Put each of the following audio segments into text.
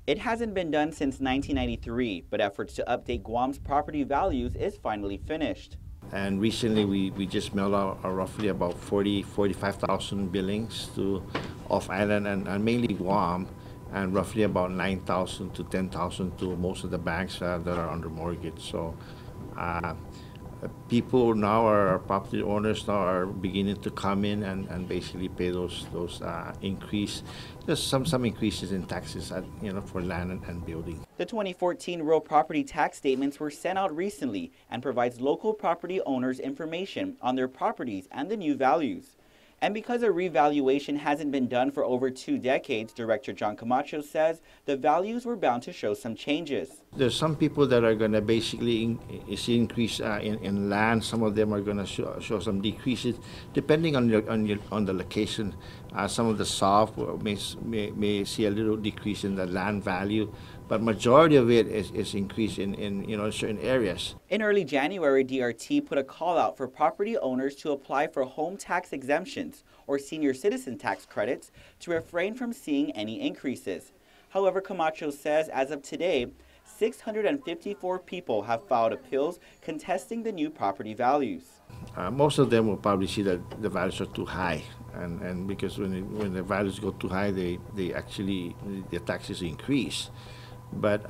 It hasn't been done since 1993, but efforts to update Guam's property values is finally finished. And recently we just mailed out roughly about 45,000 billings to off-island and mainly Guam, and roughly about 9,000 to 10,000 to most of the banks that are under mortgage. So uh, people now are property owners now are beginning to come in and basically pay those increase. There's some increases in taxes for land and building. The 2014 real property tax statements were sent out recently and provides local property owners information on their properties and the new values. And because a revaluation hasn't been done for over 2 decades, Director John Camacho says the values were bound to show some changes. There's some people that are going to basically see increase in land. Some of them are going to show some decreases depending on the location. Some of the soft may see a little decrease in the land value, but majority of it is increase in certain areas. In early January, DRT put a call out for property owners to apply for home tax exemptions or senior citizen tax credits to refrain from seeing any increases. However, Camacho says as of today, 654 people have filed appeals contesting the new property values. Most of them will probably see that the values are too high, and because when the values go too high, the taxes increase. But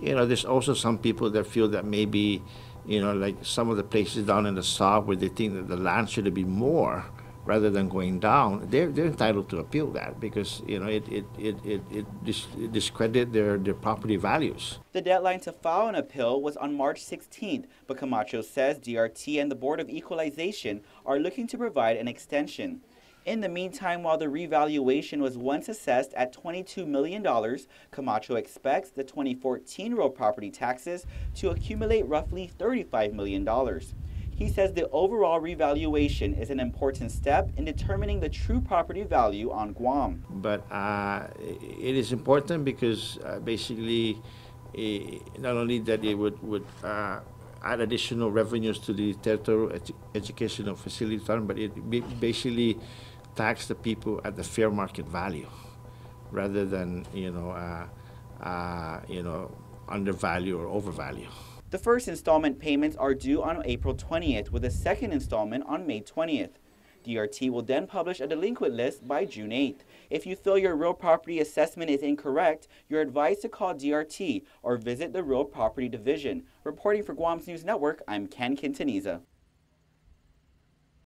there's also some people that feel that maybe like some of the places down in the south where they think that the land should have been more rather than going down, they're entitled to appeal that because it discredit their property values. The deadline to file an appeal was on March 16th, but Camacho says DRT and the Board of Equalization are looking to provide an extension. In the meantime, while the revaluation was once assessed at $22 million, Camacho expects the 2014 real property taxes to accumulate roughly $35 million. He says the overall revaluation is an important step in determining the true property value on Guam. But it is important because basically not only that it would add additional revenues to the territorial educational facility fund, but it basically tax the people at the fair market value rather than undervalue or overvalue. The first installment payments are due on April 20th with a second installment on May 20th. DRT will then publish a delinquent list by June 8th. If you feel your real property assessment is incorrect, you're advised to call DRT or visit the Real Property Division. Reporting for Guam's News Network, I'm Ken Quintaniza.